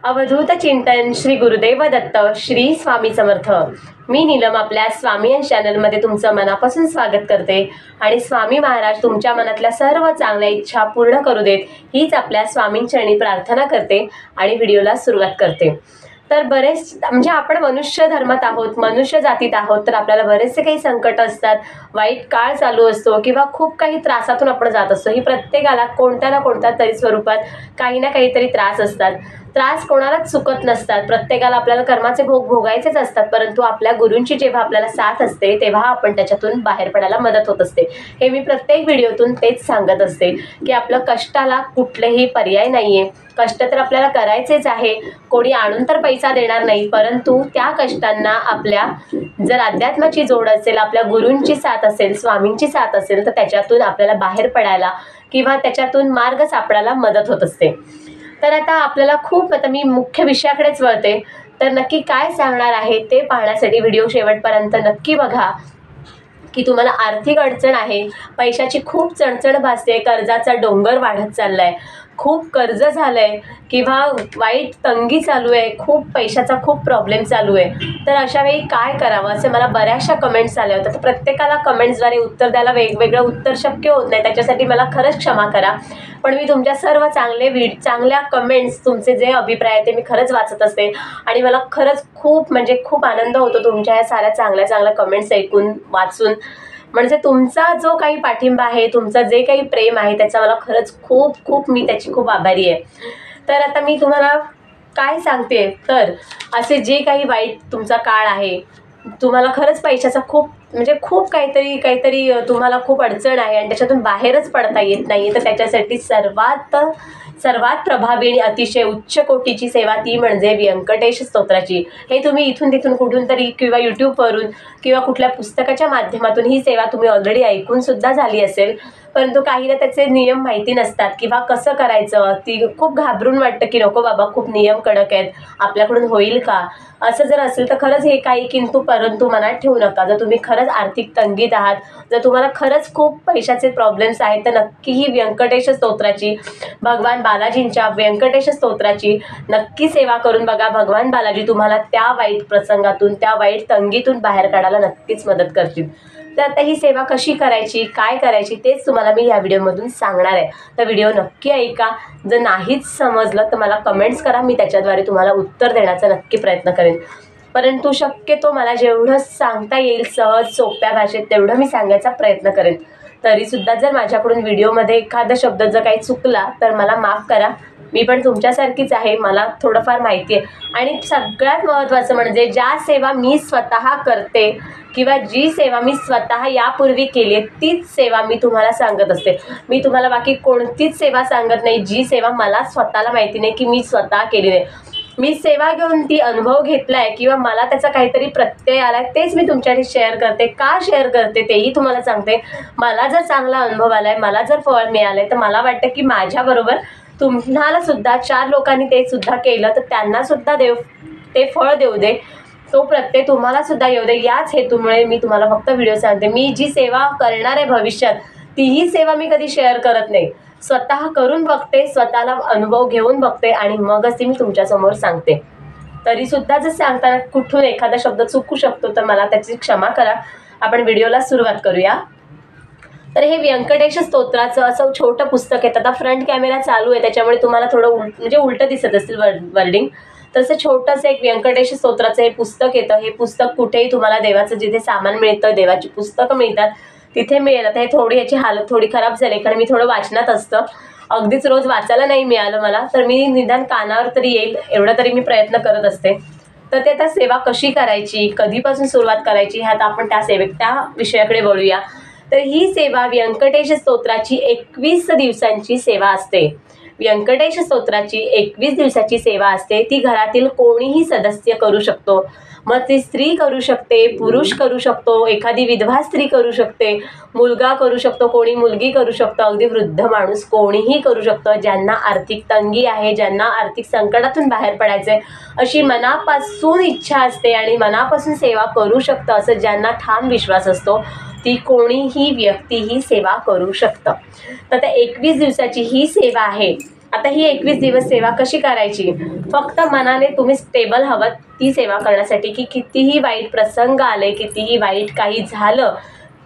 अवधूत चिंतन श्री गुरुदेव दत्त श्री स्वामी समर्थ। मी नीलम आपल्या स्वामी चॅनलमध्ये तुमचं मनापासून स्वागत करते आणि स्वामी महाराज तुमच्या मनातल्या सर्व चांगल्या इच्छा पूर्ण करू देत हीच आपल्या स्वामींचरणी प्रार्थना करते आणि व्हिडिओला सुरुवात करते। तर बरेच म्हणजे आपण मनुष्य धर्मात आहोत, मनुष्य जातीत आहोत, तर आपल्याला बरेचसे काही संकट असतात, वाईट काळ चालू असतो किंवा खूप काही त्रासातून आपण जात असतो। ही प्रत्येकाला कोणत्या ना कोणत्या तरी स्वरूपात काही ना काहीतरी त्रास असतात। त्रास कोणालाच चुकत नसतात, प्रत्येकाला आपल्याला कर्माचे भोग भोगायचेच असतात, परंतु आपल्या गुरूंची जेव्हा आपल्याला साथ असते तेव्हा आपण त्याच्यातून बाहेर पडायला मदत होत असते। हे मी प्रत्येक व्हिडिओतून तेच सांगत असते की आपलं कष्टाला कुठलेही पर्याय नाहीये। कष्ट तर आपल्याला करायचेच आहे, कोणी आणून तर पैसा देणार नाही, परंतु त्या कष्टांना आपल्या जर अध्यात्माची जोड असेल, आपल्या गुरूंची साथ असेल, स्वामींची साथ असेल, तर त्याच्यातून आपल्याला बाहेर पडायला किंवा त्याच्यातून मार्ग सापडायला मदत होत असते। तर आता मी मुख्य विषयाकडेच वळते। तर नक्की काय सांगणार आहे ते पाहण्यासाठी व्हिडिओ शेवटपर्यंत नक्की बघा की तुम्हाला आर्थिक अडचण आहे, पैशाची खूप चणचण भासते, कर्जाचा डोंगर वाढत चाललाय, खूप कर्ज झालंय किंवा वाईट तंगी चालू आहे, खूप पैशाचा खूप प्रॉब्लेम चालू आहे, तर अशा वेळी काय करावं असे मला बऱ्याचशा कमेंट्स आल्या होत्या। तर प्रत्येकाला कमेंट्सद्वारे उत्तर द्यायला वेगवेगळं उत्तर शक्य होत नाही, त्याच्यासाठी मला खरंच क्षमा करा। पण मी तुमच्या सर्व चांगल्या कमेंट्स, तुमचे जे अभिप्राय आहेत ते मी खरंच वाचत असते आणि मला खरंच खूप आनंद होतो तुमच्या ह्या साऱ्या चांगल्या कमेंट्स ऐकून वाचून। म्हणजे तुमचा जो काही पाठिंबा आहे, तुमचं जे काही प्रेम आहे, त्याचा मला खरंच खूप मी त्याची खूप आभारी आहे। तर आता मी तुम्हाला काय सांगते, तर असे जे काही वाईट तुमचा काळ आहे, तुम्हाला खरंच पैशाचा खूप काहीतरी तुम्हाला खूप अडचण आहे आणि त्याच्यातून बाहेरच पडता येत नाही, तर त्याच्यासाठी सर्वात प्रभावी आणि अतिशय उच्च कोटीची सेवा ती म्हणजे व्यंकटेश स्तोत्राची। हे तुम्ही इथून तिथून कुठून तरी किंवा यूट्यूबवरून किंवा कुठल्या पुस्तकाच्या माध्यमातून ही सेवा तुम्ही ऑलरेडी ऐकून सुद्धा झाली असेल, परंतु काहीला त्याचे नियम माहिती नसतात किंवा कसं करायचं, ती खूप घाबरून वाटतं की नको बाबा खूप नियम कडक आहेत, आपल्याकडून होईल का, असं जर असेल तर खरंच हे काही किंतु परंतु मनात ठेवू नका। जर तुम्ही खरंच आर्थिक तंगीत आहात, जर तुम्हाला खरंच खूप पैशाचे प्रॉब्लेम्स आहेत, तर नक्की ही व्यंकटेश स्तोत्राची, भगवान बालाजींच्या व्यंकटेश स्तोत्राची नक्की सेवा करून बघा। भगवान बालाजी तुम्हाला त्या वाईट प्रसंगातून, त्या वाईट तंगीतून बाहेर काढायला नक्कीच मदत करतील। तर आता ही सेवा कशी करायची, काय करायची तेच तुम्हाला मी या व्हिडिओमधून सांगणार आहे, तर व्हिडिओ नक्की ऐका। जर नाहीच समजलं तर मला कमेंट्स करा, मी त्याच्याद्वारे तुम्हाला उत्तर देण्याचा नक्की प्रयत्न करेन, परंतु शक्यतो मला जेवढं सांगता येईल सहज सोप्या भाषेत तेवढं मी सांगायचा प्रयत्न करेन। तरीसुद्धा जर माझ्याकडून व्हिडिओमध्ये एखादा शब्द जर काही चुकला तर मला माफ करा, मी पण तुमच्यासारखीच आहे, मला थोडंफार माहिती आहे। आणि सगळ्यात महत्त्वाचं म्हणजे ज्या सेवा मी स्वतः करते किंवा जी सेवा मी स्वतः यापूर्वी केली आहे तीच सेवा मी तुम्हाला सांगत असते। मी तुम्हाला बाकी कोणतीच सेवा सांगत नाही जी सेवा मला स्वतःला माहिती नाही की मी स्वतः केली नाही। मी सेवा घेऊन ती अनुभव घेतलाय किंवा मला त्याचा काहीतरी प्रत्यय आलाय, तेच मी तुमच्याशी शेअर करते। का शेअर करते तेही तुम्हाला सांगते। मला जर चांगला अनुभव आलाय, मला जर फळ मिळालंय, तर मला वाटतं की माझ्याबरोबर तुम्हाला सुद्धा 4 लोकांनी ते सुद्धा केलं तर त्यांना सुद्धा देव ते फळ देऊ दे, तो प्रत्यय तुम्हाला सुद्धा येऊ दे, याच हेतूमुळे मी तुम्हाला फक्त व्हिडिओ सांगते। मी जी सेवा करणार आहे भविष्यात तीही सेवा मी कधी शेअर करत नाही, स्वतः करून बघते, स्वतःला अनुभव घेऊन बघते आणि मगच ती मी तुमच्यासमोर सांगते। तरीसुद्धा जर सांगताना कुठून एखादा शब्द चुकू शकतो तर मला त्याची क्षमा करा। आपण व्हिडिओला सुरुवात करूया। तर हे व्यंकटेश स्तोत्राचं असं छोटं पुस्तक आहे। आता फ्रंट कॅमेरा चालू आहे त्याच्यामुळे तुम्हाला थोडं उलटं दिसत असेल वर्डिंग, तसं छोटंसं एक व्यंकटेश स्तोत्राचं हे पुस्तक येतं। हे पुस्तक कुठेही तुम्हाला देवाचं जिथे सामान मिळतं, देवाची पुस्तकं मिळतात तिथे मिळेल। आता हे थोडी याची हालत थोडी खराब झाली कारण मी थोडं वाचनात असतं, अगदीच रोज वाचायला नाही मिळालं मला, तर मी निदान कानावर तरी येईल एवढा तरी मी प्रयत्न करत असते। तर ते आता सेवा कशी करायची, कधीपासून सुरुवात करायची, ह्यात आपण त्या विषयाकडे वळूया। तर ही सेवा व्यंकटेश स्तोत्राची 21 दिवसांची सेवा असते। व्यंकटेश स्तोत्राची 21 दिवसाची सेवा असते। ती घरातील कोणीही सदस्य करू शकतो, मग ती स्त्री करू शकते, पुरुष करू शकतो, एखादी विधवा स्त्री करू शकते, मुलगा करू शकतो, कोणी मुलगी करू शकतो, अगदी वृद्ध माणूस कोणीही करू शकतो। ज्यांना आर्थिक तंगी आहे, ज्यांना आर्थिक संकटातून बाहेर पडायचे अशी मनापासून इच्छा असते आणि मनापासून सेवा करू शकतं असं ज्यांना ठाम विश्वास असतो, ती कोणीही व्यक्ती ही सेवा करू शकतं। तर 21 दिवसाची ही सेवा आहे आता ही 21 दिवस सेवा कशी करायची? फक्त मनाने तुम्ही स्टेबल हवं ती सेवा करण्यासाठी, की कितीही वाईट प्रसंग आले, कितीही वाईट काही झालं,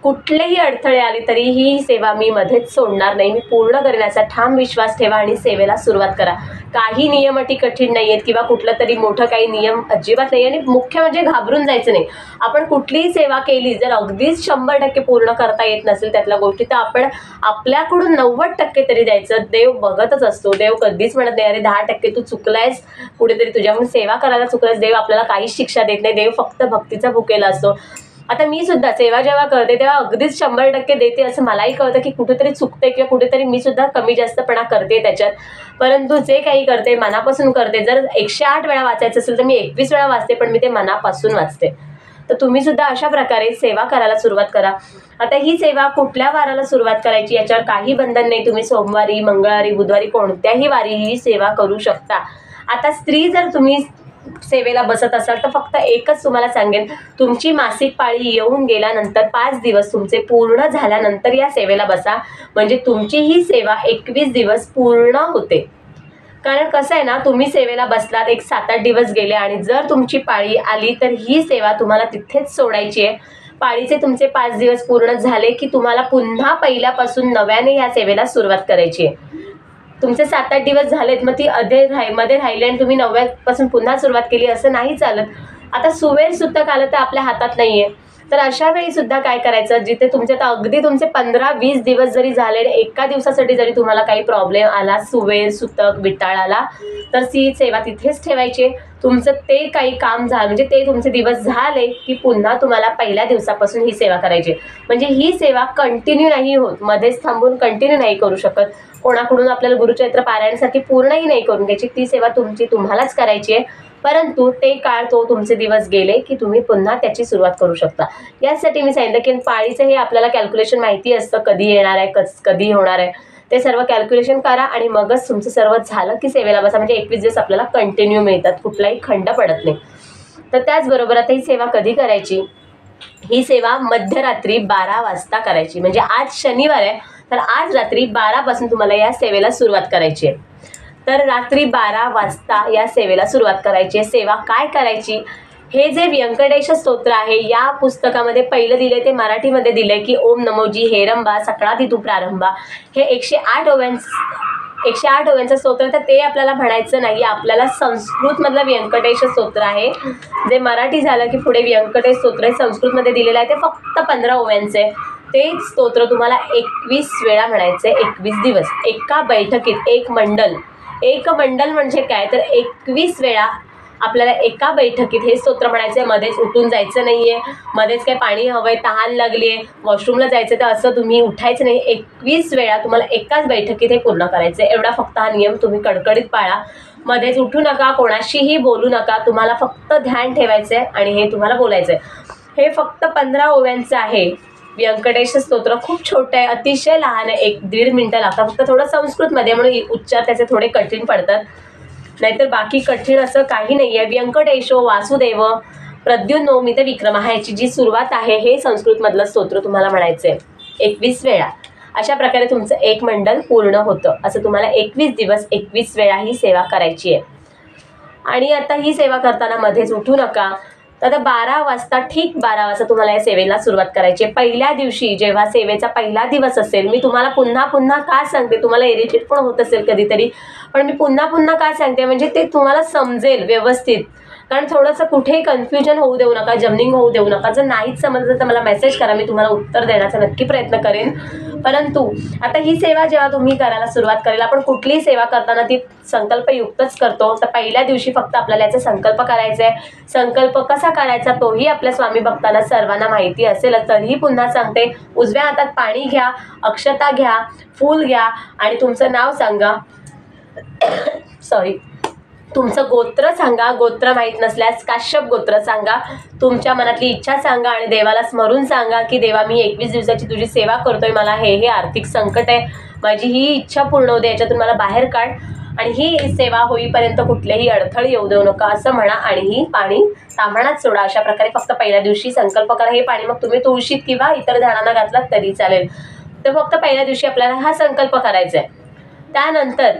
कुठलेही अडथळे आले तरी ही सेवा मी मध्येच सोडणार नाही, मी पूर्ण करण्याचा ठाम विश्वास ठेवा आणि सेवेला सुरुवात करा. काही नियम अटी कठीण नाही आहेत किंवा कुठलं तरी मोठं काही नियम अजिबात नाही. आणि मुख्य म्हणजे घाबरून जायचं नाही. आपण कुठलीही सेवा केली जर अगदीच 100% पूर्ण करता येत नसेल त्यातल्या गोष्टी, तर आपण आपल्याकडून 90% तरी द्यायचं. देव बघतच असतो. देव कधीच म्हणत नाही अरे 10% तू चुकलायस, कुठेतरी तुझ्याकडून सेवा करायला चुकलायस. देव आपल्याला काहीच शिक्षा देत नाही. देव फक्त भक्तीचा भुकेला असतो. आता मी सुद्धा सेवा जेव्हा करते तेव्हा अगदीच 100% देते असं मलाही कळतं की कुठेतरी चुकते किंवा कुठेतरी मी सुद्धा कमी जास्तपणा करते त्याच्यात. परंतु जे काही करते मनापासून करते. जर 108 वेळा वाचायचं असेल तर मी 21 वेळा वाचते, पण मी ते मनापासून वाचते. तर तुम्ही सुद्धा अशा प्रकारे सेवा करायला सुरुवात करा. आता ही सेवा कुठल्या वाराला सुरुवात करायची याच्यावर काही बंधन नाही. तुम्ही सोमवारी, मंगळवारी, बुधवारी कोणत्याही वारी ही सेवा करू शकता. आता स्त्री जर तुम्ही सेवेला बसत असाल तर फक्त एकच तुम्हाला सांगेन, तुमची मासिक पाळी येऊन गेल्यानंतर 5 दिवस तुमचे पूर्ण झाल्यानंतर या सेवेला बसा. म्हणजे तुमची ही सेवा 21 दिवस पूर्ण होते. कारण कसं आहे ना, तुम्ही सेवेला बसलात, एक 7-8 दिवस गेले आणि जर तुमची पाळी आली तर ही सेवा तुम्हाला तिथेच सोडायची आहे. पाळीचे तुमचे 5 दिवस पूर्ण झाले की तुम्हाला पुन्हा पहिल्यापासून नव्याने ह्या सेवेला सुरुवात करायची आहे. तुमचे 7-8 दिवस झालेत, मग ती मध्ये राहिले आणि तुम्ही 9व्यापासून पुन्हा सुरुवात केली असं नाही चालत. आता सुवेर सुतक आलं तर आपल्या हातात नाहीये. तर अशा वेळी सुद्धा काय करायचं, जिथे तुमचे तर अगदी तुमचे 15-20 दिवस जरी झाले, एका दिवसासाठी जरी तुम्हाला काही प्रॉब्लेम आला, सुवेर सुतक विटाळ आला, तर ती सेवा तिथेच ठेवायची. तुमचं ते काही काम झालं म्हणजे ते तुमचे दिवस झाले की पुन्हा तुम्हाला पहिल्या दिवसापासून ही सेवा करायची. म्हणजे ही सेवा कंटिन्यू नाही होत, मध्येच थांबून कंटिन्यू नाही करू शकत. कोणाकडून आपल्याला गुरुचरित्र पारायणासाठी पूर्णही नाही करून घ्यायची. ती सेवा तुम्हालाच करायची आहे. परंतु ते काळ तुमचे दिवस गेले की तुम्ही पुन्हा त्याची सुरुवात करू शकता. यासाठी मी सांगितलं की पाळीचं हे आपल्याला कॅल्क्युलेशन माहिती असतं, कधी येणार आहे, कधी होणार आहे. ते सर्व कॅल्क्युलेशन करा आणि मगच तुमचं सर्व झालं की सेवेला बसा. म्हणजे 21 दिवस आपल्याला कंटिन्यू मिळतात, कुठलाही खंड पडत नाही. तर त्याचबरोबर आता ही सेवा कधी करायची? ही सेवा मध्यरात्री 12 वाजता करायची. म्हणजे आज शनिवार आहे, तर आज रात्री 12 पासून तुम्हाला या सेवेला सुरुवात करायची आहे. तर रात्री 12 वाजता या सेवेला सुरुवात करायची आहे. सेवा काय करायची? हे जे व्यंकटेश स्तोत्र आहे या पुस्तकामध्ये पहिलं दिले ते मराठीमध्ये दिले की ओम नमोजी हेरंबा सकळाती तू प्रारंभा. हे 108 ओव्यांचं स्तोत्र. तर ते आपल्याला म्हणायचं नाही. आपल्याला संस्कृत मधलं व्यंकटेश स्तोत्र आहे, जे मराठी झालं की पुढे व्यंकटेश स्तोत्र संस्कृतमध्ये दिलेलं आहे. ते फक्त 15 ओव्यांचे. ते स्तोत्र तुम्हाला 21 वेळा म्हणायचे. 21 दिवस एका बैठकीत. एक मंडल म्हणजे काय, तर 21 वेळा आपल्याला एका बैठकीत हे स्तोत्र म्हणायचंय. मध्येच उठून जायचं नाहीये, मध्येच काय पाणी हवंय, तहान लागलीये, वॉशरूमला जायचं तर असं तुम्ही उठायचं नाही. 21 वेळा तुम्हाला एकाच बैठकीत हे पूर्ण करायचंय. एवढा फक्त हा नियम तुम्ही कडकडीत पाळा. मध्येच उठू नका, कोणाशीही बोलू नका. तुम्हाला फक्त ध्यान ठेवायचंय आणि हे तुम्हाला बोलायचंय. हे फक्त 15 ओव्यांचं आहे. व्यंकटेश स्तोत्र खूप छोटं आहे, अतिशय लहान आहे. 1-1.5 मिनिटं लागतात. फक्त थोडं संस्कृतमध्ये म्हणून उच्चार त्याचे थोडे कठीण पडतात, नाहीतर बाकी कठीण असं काही नाही आहे. व्यंकटेशो वासुदेव प्रद्युम्नो मित विक्रम ह्याची जी सुरुवात आहे हे संस्कृतमधलं स्तोत्र तुम्हाला म्हणायचं आहे 21 वेळा. अशा प्रकारे तुमचं एक मंडल पूर्ण होतं. असं तुम्हाला 21 दिवस 21 वेळा ही सेवा करायची आहे. आणि आता ही सेवा करताना मध्येच उठू नका. तर आता 12 वाजता, ठीक 12 वाजता तुम्हाला या सेवेला सुरुवात करायची आहे. पहिल्या दिवशी जेव्हा सेवेचा पहिला दिवस असेल, मी तुम्हाला पुन्हा पुन्हा का सांगते, तुम्हाला इरिटेट पण होत असेल कधीतरी, पण मी पुन्हा पुन्हा का सांगते म्हणजे ते तुम्हाला समजेल व्यवस्थित. कारण थोडंसं कुठेही कन्फ्युजन होऊ देऊ नका, जम्निंग होऊ देऊ नका. जर नाहीच समजलं तर मला मेसेज करा, मी तुम्हाला उत्तर देण्याचा नक्की प्रयत्न करेन. परंतु आता ही सेवा जेव्हा तुम्ही करायला सुरुवात करेल, आपण कुठलीही सेवा करताना ती संकल्पयुक्तच करतो. तर पहिल्या दिवशी फक्त आपल्याला याचा संकल्प करायचा आहे. संकल्प कसा करायचा तोही आपल्या स्वामी भक्तांना सर्वांना माहिती असेल, तरीही पुन्हा सांगते. उजव्या हातात पाणी घ्या, अक्षता घ्या, फूल घ्या आणि तुमचं नाव सांगा. तुमचं गोत्र सांगा. गोत्र माहीत नसल्यास काश्यप गोत्र सांगा. तुमच्या मनातली इच्छा सांगा आणि देवाला स्मरून सांगा की देवा, मी 21 दिवसाची तुझी सेवा करतोय, मला हे आर्थिक संकट आहे, माझी ही इच्छा पूर्ण होते, याच्यातून मला बाहेर काढ आणि ही सेवा होईपर्यंत कुठलेही अडथळे येऊ देऊ नका असं म्हणा आणि ही पाणी ताम्हणात सोडा. अशा प्रकारे फक्त पहिल्या दिवशी संकल्प करा. हे पाणी मग तुम्ही तुळशीत किंवा इतर झाडांना घातलात तरी चालेल. तर फक्त पहिल्या दिवशी आपल्याला हा संकल्प करायचा आहे. त्यानंतर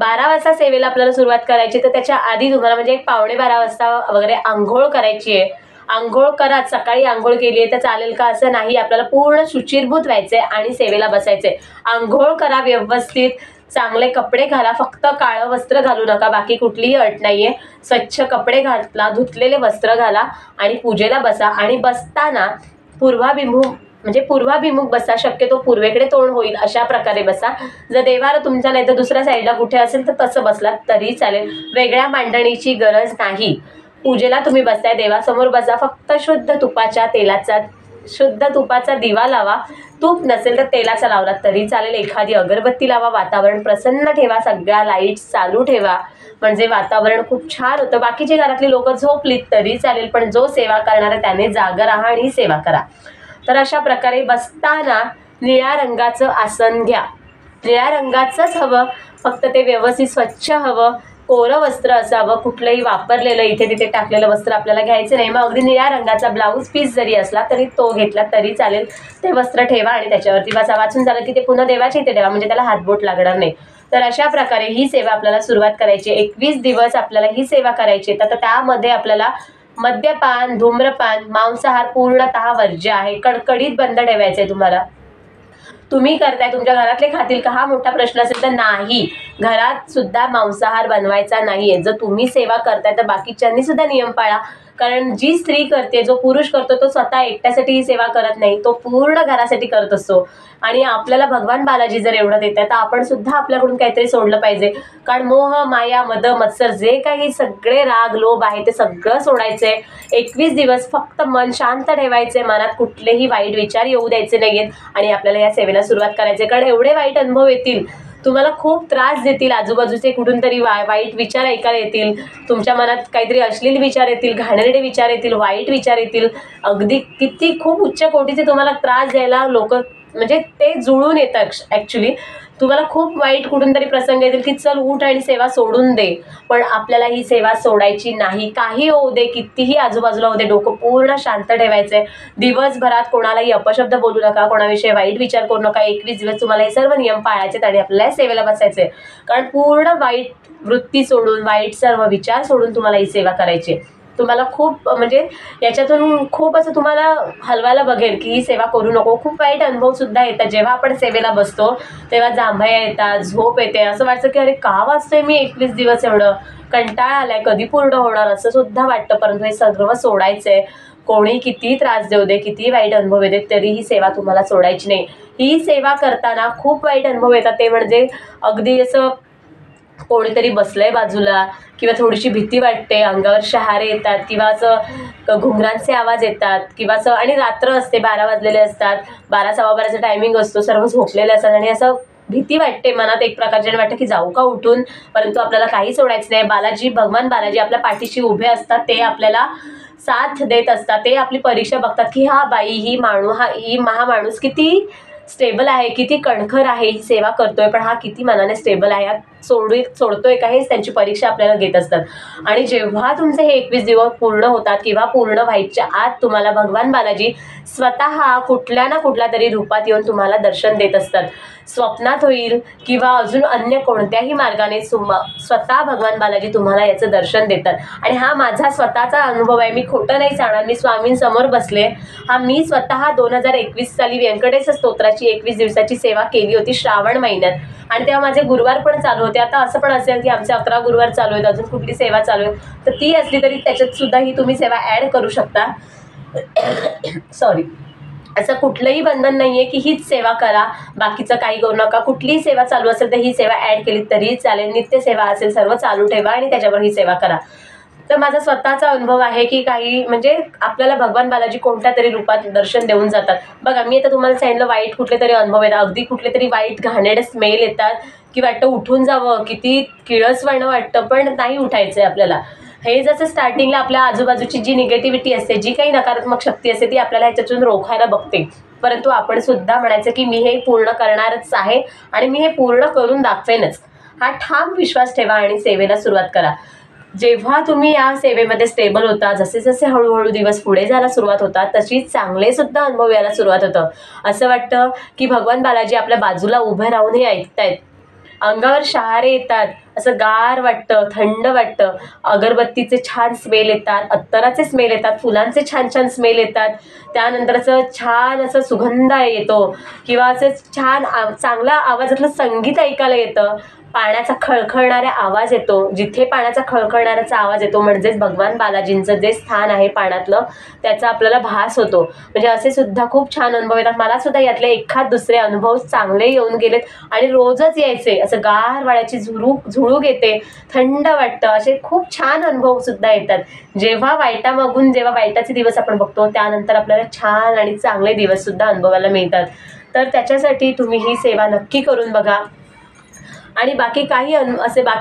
12 वाजता सेवेला आपल्याला सुरुवात करायची, तर त्याच्या आधी तुम्हाला म्हणजे 11:45 वाजता वगैरे आंघोळ करायची आहे. आंघोळ करा. सकाळी आंघोळ केली आहे तर चालेल का असं नाही, आपल्याला पूर्ण शुचिर्भूत व्हायचंय आणि सेवेला बसायचंय. आंघोळ करा व्यवस्थित, चांगले कपडे घाला, फक्त काळं वस्त्र घालू नका, बाकी कुठलीही अट नाहीये. स्वच्छ कपडे घाला, धुतलेले वस्त्र घाला आणि पूजेला बसा. आणि बसताना पूर्वाभिमुख बसा, शक्यतो पूर्वेकडे तोंड होईल अशा प्रकारे बसा. जर देवारा तुमचा नाही तर दुसऱ्या साईडला कुठे असेल तर तसं बसलात तरी चालेल, वेगळ्या मांडणीची गरज नाही. पूजेला तुम्ही बसताय, देवासमोर बसा, फक्त शुद्ध तुपाचा दिवा लावा. तूप नसेल तर तेलाचा लावला तरी चालेल, एखादी अगरबत्ती लावा. वातावरण प्रसन्न ठेवा, सगळ्या लाईट्स चालू ठेवा, म्हणजे वातावरण खूप छान होतं. बाकीचे घरातली लोक झोपलीत तरी चालेल, पण जो सेवा करणार आहे त्याने जागा राहा आणि सेवा करा. तर अशा प्रकारे बसताना निळ्या रंगाचं आसन घ्या. निळ्या रंगाचंच हवं, फक्त ते व्यवस्थित स्वच्छ हवं, कोरं वस्त्र असावं. कुठलंही वापरलेलं इथे तिथे टाकलेलं वस्त्र आपल्याला घ्यायचं नाही. मग अगदी निळ्या रंगाचा ब्लाऊज पीस जरी असला तरी तो घेतला तरी चालेल. ते वस्त्र ठेवा आणि त्याच्यावरती बसा. वाचून झालं की ते पुन्हा देवाच्या इथे ठेवा, म्हणजे त्याला हातबोट लागणार नाही. तर अशा प्रकारे ही सेवा आपल्याला सुरुवात करायची. 21 दिवस आपल्याला ही सेवा करायची. तर त्यामध्ये आपल्याला मद्यपान, धूम्रपान, मांसाहार पूर्णतः वर्ज्य आहे. कडकडीत बंद ठेवायचे तुम्हाला. तुम्ही करताय, तुमच्या घरातले खातील का हा मोठा प्रश्न असेल तर नाही, घरात सुद्धा मांसाहार बनवायचा नाहीये. जर तुम्ही सेवा करताय तर बाकीच्यांनी सुद्धा नियम पाळा, कारण जी स्त्री करते, जो पुरुष करतो तो स्वतः एकट्यासाठी ही सेवा करत नाही, तो पूर्ण घरासाठी करत असतो. आणि आपल्याला भगवान बालाजी जर एवढं देत आहे तर आपण सुद्धा आपल्याकडून काहीतरी सोडलं पाहिजे. कारण मोह, माया, मद, मत्सर जे काही सगळे राग, लोभ आहे ते सगळं सोडायचंय. 21 दिवस फक्त मन शांत ठेवायचे, मनात कुठलेही वाईट विचार येऊ द्यायचे नाहीयेत आणि आपल्याला या सेवेला सुरुवात करायची. कारण एवढे वाईट अनुभव येतील, तुम्हाला खूप त्रास देतील, आजूबाजूचे कुठून तरी वाईट विचार ऐकायला येतील, तुमच्या मनात काहीतरी अश्लील विचार येतील, घाणेरडे विचार येतील, वाईट विचार येतील, अगदी किती खूप उच्च कोटीचे तुम्हाला त्रास द्यायला लोक, म्हणजे ते जुळून येतं. ॲक्च्युली तुम्हाला खूप वाईट कुठून तरी प्रसंग येतील की चल उठ आणि सेवा सोडून दे, पण आपल्याला ही सेवा सोडायची नाही. काही होऊ दे, कितीही आजूबाजूला होऊ दे, डोकं पूर्ण शांत ठेवायचंय. दिवसभरात कोणालाही अपशब्द बोलू नका, कोणाविषयी वाईट विचार करू नका. 21 दिवस तुम्हाला हे सर्व नियम पाळायचे आणि आपल्याला सेवेला बसायचे. कारण पूर्ण वाईट वृत्ती सोडून, वाईट सर्व विचार सोडून तुम्हाला ही सेवा करायची. तुम्हाला खूप म्हणजे याच्यातून खूप असं तुम्हाला हलवायला बघेल की ही सेवा करू नको. खूप वाईट अनुभव सुद्धा येतात जेव्हा आपण सेवेला बसतो, तेव्हा जांभया येतात, झोप येते, असं वाटतं की अरे का वाचतोय मी 21 दिवस, एवढं कंटाळा आलाय, कधी पूर्ण होणार असं सुद्धा वाटतं. परंतु हे सर्व सोडायचंय. कोणी किती त्रास देऊ दे, किती वाईट अनुभव येते, तरी ही सेवा तुम्हाला सोडायची नाही. ही सेवा करताना खूप वाईट अनुभव येतात, ते म्हणजे अगदी असं कोणीतरी बसलंय बाजूला, किंवा थोडीशी भीती वाटते, अंगावर शहारे येतात, किंवा असं घुंगरांचे आवाज येतात, किंवा असं, आणि रात्र असते, 12 वाजलेले असतात, 12 सव्वा 12चा टायमिंग असतो, सर्व झोपलेले असतात आणि असं भीती वाटते मनात, एक प्रकारची वाटतं की जाऊ का उठून, परंतु आपल्याला काही सोडायचं नाही. भगवान बालाजी आपल्या पाठीशी उभे असतात, ते आपल्याला साथ देत असतात, ते आपली परीक्षा बघतात की हा बाई, ही माणूस किती स्टेबल आहे, किती कणखर आहे, ही सेवा करतोय, पण हा किती मनाने स्टेबल आहे, सोडतोय का, हेच त्यांची परीक्षा आपल्याला घेत असतात. आणि जेव्हा तुमचे हे 21 दिवस पूर्ण होतात किंवा पूर्ण व्हायच्या आत तुम्हाला भगवान बालाजी स्वतः कुठल्या ना कुठल्या तरी रूपात येऊन तुम्हाला दर्शन देत असतात. स्वप्नात होईल किंवा अजून अन्य कोणत्याही मार्गाने स्वतः भगवान बालाजी तुम्हाला याचं दर्शन देतात. आणि हा माझा स्वतःचा अनुभव आहे, मी खोटं नाही सांगणार. मी स्वामींसमोर बसले, मी स्वतः 2021 साली व्यंकटेश स्तोत्राची 21 दिवसाची सेवा केली होती श्रावण महिन्यात, आणि तेव्हा माझे गुरुवार पण चालू होते. आता असं पण असेल की आमचे 11 गुरुवार चालू आहेत, अजून कुठली सेवा चालू आहे, तर ती असली तरी त्याच्यात सुद्धा ही तुम्ही सेवा ॲड करू शकता. सॉरी, असं कुठलंही बंधन नाहीये की हीच सेवा करा, बाकीचं काही करू नका. कुठलीही सेवा चालू असेल तर ही सेवा ॲड केली तरी चालेल. नित्य सेवा असेल, सर्व चालू ठेवा आणि त्याच्यावर ही सेवा करा. तर माझा स्वतःचा अनुभव आहे की काही म्हणजे आपल्याला भगवान बालाजी कोणत्या तरी रूपात दर्शन देऊन जातात. बघा, मी आता तुम्हाला सांगितलं वाईट कुठले तरी अनुभव येतात, अगदी कुठले तरी वाईट घाणेरडे स्मेल येतात की वाटतं उठून जावं, किती किळसवाणं वाटतं, पण नाही उठायचं आहे आपल्याला. हे जसं स्टार्टिंगला आपल्या आजूबाजूची जी निगेटिव्हिटी असते, जी काही नकारात्मक शक्ती असते, ती आपल्याला ह्याच्यातून रोखायला बघते, परंतु आपण सुद्धा म्हणायचं की मी हे पूर्ण करणारच आहे आणि मी हे पूर्ण करून दाखवेनच. हा ठाम विश्वास ठेवा आणि सेवेला सुरुवात करा. जेव्हा तुम्ही या सेवेमध्ये स्टेबल होता, जसे जसे हळूहळू दिवस पुढे जायला सुरुवात होतात, तशी चांगले सुद्धा अनुभव यायला सुरुवात होतं. असं वाटतं की भगवान बालाजी आपल्या बाजूला उभे राहून हे ऐकतायत, अंगावर शहारे येतात, असं गार वाटतं, थंड वाटतं. अगरबत्तीचे छान स्मेल येतात, अत्तराचे स्मेल येतात, फुलांचे छान छान स्मेल येतात. त्यानंतर असं छान असं सुगंध येतो किंवा असं छान चांगला आवाजातलं संगीत ऐकायला येतं. पाण्याचा खळखळणारा आवाज येतो. जिथे पाण्याचा खळखळणाऱ्याचा आवाज येतो म्हणजेच भगवान बालाजींचं जे स्थान आहे पाण्यातलं त्याचा आपल्याला भास होतो. म्हणजे असे सुद्धा खूप छान अनुभव येतात. मला सुद्धा यातले एखाद दुसरे अनुभव चांगले येऊन गेलेत आणि रोजच यायचे. असं गार वाऱ्याची झुळूक येते, थंड वाटतं, असे खूप छान अनुभव सुद्धा येतात. जेव्हा वाईटाचे दिवस आपण बघतो त्यानंतर आपल्याला छान आणि चांगले दिवस सुद्धा अनुभवायला मिळतात. तर त्याच्यासाठी तुम्ही ही सेवा नक्की करून बघा. आणि बाकी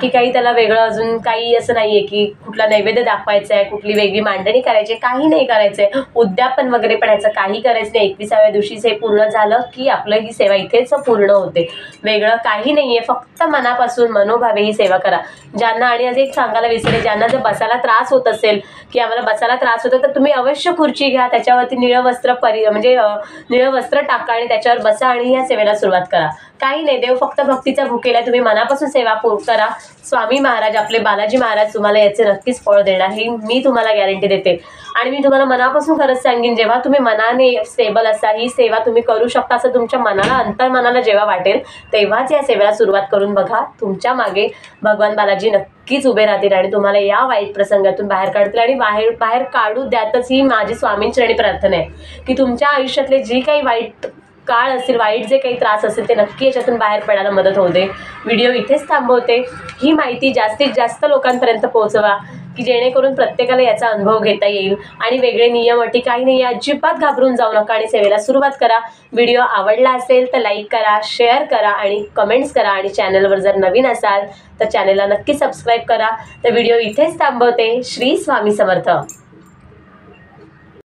काही त्याला वेगळं अजून काही असं नाहीये की कुठला नैवेद्य दाखवायचा आहे, कुठली वेगळी मांडणी करायची, काही नाही करायचंय. उद्यापन वगैरे पण याचं काही करायचं नाही. 21व्या दिवशीच हे पूर्ण झालं की आपलं ही सेवा इथेच पूर्ण होते. वेगळं काही नाहीये, फक्त मनापासून मनोभावे ही सेवा करा. ज्यांना, आणि आज एक सांगायला विसरले, ज्यांना जर बसायला त्रास होत असेल की आम्हाला बसायला त्रास होतो तर तुम्ही अवश्य खुर्ची घ्या, त्याच्यावरती निळं वस्त्र टाका आणि त्याच्यावर बसा आणि या सेवेला सुरुवात करा. काही नाही, देव फक्त भक्तीचा भुकेला. तुम्ही मनापासून सेवा करा. स्वामी महाराज, आपले बालाजी महाराज तुम्हाला याचे नक्कीच फळ देणार, ही मी तुम्हाला गॅरंटी देते. आणि मी तुम्हाला मनापासून खरंच सांगेन, जेव्हा तुम्ही मनाने स्टेबल असा ही सेवा तुम्ही करू शकता असं तुमच्या अंतर्मनाला जेव्हा वाटेल तेव्हाच या सेवेला सुरुवात करून बघा. तुमच्या मागे भगवान बालाजी नक्कीच उभे राहतील आणि तुम्हाला या वाईट प्रसंगातून बाहेर काढतील. आणि बाहेर काढू द्यातच ही माझी स्वामींचरणी प्रार्थना आहे की तुमच्या आयुष्यातले जी काही वाईट काळ असेल, वाईट जे काही त्रास असेल ते नक्की याच्यातून बाहेर पडायला मदत होते. व्हिडिओ इथेच थांबवते. ही माहिती जास्तीत जास्त लोकांपर्यंत पोहोचवा की जेणेकरून प्रत्येकाला याचा अनुभव घेता येईल. आणि वेगळे नियम अटी काही नाही, अजिबात घाबरून जाऊ नका आणि सेवेला सुरुवात करा. व्हिडिओ आवडला असेल तर लाईक करा, शेअर करा आणि कमेंट्स करा. आणि चॅनलवर जर नवीन असाल तर चॅनलला नक्की सबस्क्राईब करा. तर व्हिडिओ इथेच थांबवते. श्री स्वामी समर्थ.